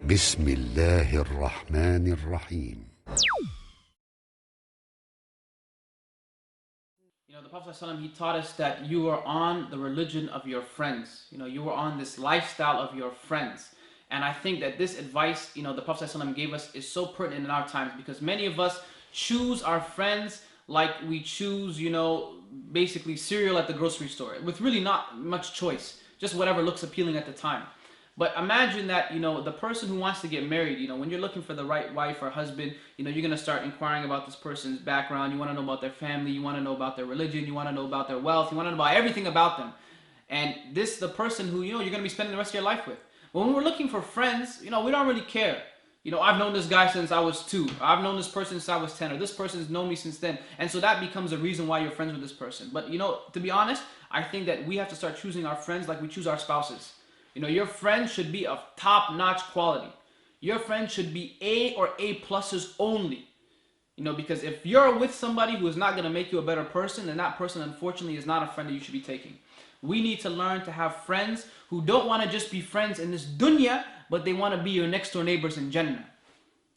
بسم الله الرحمن الرحيم. The Prophet ﷺ, he taught us that you are on the religion of your friends. You are on this lifestyle of your friends. And I think that this advice, the Prophet ﷺ gave us is so pertinent in our times, because many of us choose our friends like we choose, basically cereal at the grocery store, with really not much choice, just whatever looks appealing at the time. But imagine that, the person who wants to get married, when you're looking for the right wife or husband, you're going to start inquiring about this person's background. You want to know about their family. You want to know about their religion. You want to know about their wealth. You want to know about everything about them. And this is the person who, you're going to be spending the rest of your life with. But when we're looking for friends, we don't really care. I've known this guy since I was 2. I've known this person since I was 10. Or this person's known me since then. And so that becomes a reason why you're friends with this person. But, to be honest, I think that we have to start choosing our friends like we choose our spouses. Your friends should be of top-notch quality. Your friends should be A or A pluses only. Because if you're with somebody who is not going to make you a better person, then that person, unfortunately, is not a friend that you should be taking. We need to learn to have friends who don't want to just be friends in this dunya, but they want to be your next door neighbors in Jannah.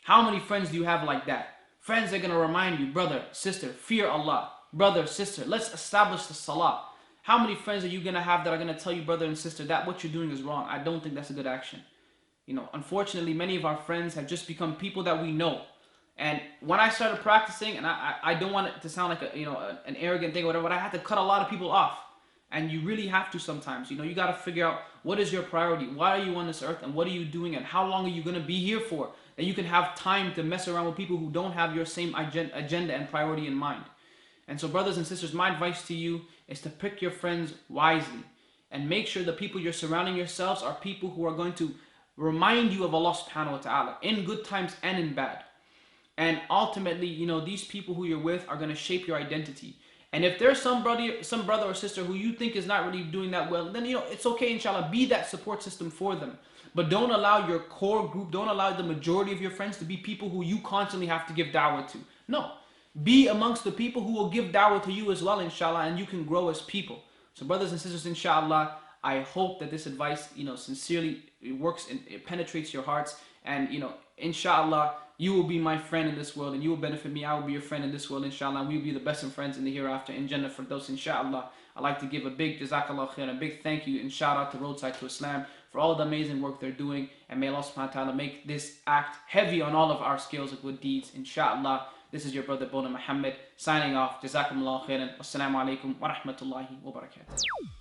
How many friends do you have like that? Friends that are going to remind you, brother, sister, fear Allah. Brother, sister, let's establish the salah. How many friends are you going to have that are going to tell you, brother and sister, that what you're doing is wrong? I don't think that's a good action. Unfortunately, many of our friends have just become people that we know. And when I started practicing, and I don't want it to sound like an arrogant thing or whatever, but I had to cut a lot of people off. And you really have to sometimes. You got to figure out what is your priority. Why are you on this earth, and what are you doing, and how long are you going to be here for? That you can have time to mess around with people who don't have your same agenda and priority in mind. And so, brothers and sisters, my advice to you is to pick your friends wisely and make sure the people you're surrounding yourselves are people who are going to remind you of Allah subhanahu wa ta'ala in good times and in bad. And ultimately, these people who you're with are going to shape your identity. And if there's some brother or sister who you think is not really doing that well, then it's okay, inshallah, be that support system for them. But don't allow your core group, don't allow the majority of your friends to be people who you constantly have to give da'wah to. No. Be amongst the people who will give da'wah to you as well, inshallah, and you can grow as people. So brothers and sisters, inshallah, I hope that this advice, sincerely it works and it penetrates your hearts. And, inshallah, you will be my friend in this world, and you will benefit me. I will be your friend in this world, inshallah, and we will be the best of friends in the hereafter in Jannah for those, inshallah. I'd like to give a big jazakallah khair, a big thank you and shout out to Roadside to Islam for all the amazing work they're doing. And may Allah subhanahu wa ta'ala make this act heavy on all of our scales of good deeds, inshallah. This is your brother Boonaa Mohammed signing off. Jazakumullah khairan. Wassalamu alaikum wa rahmatullahi wa barakatuh.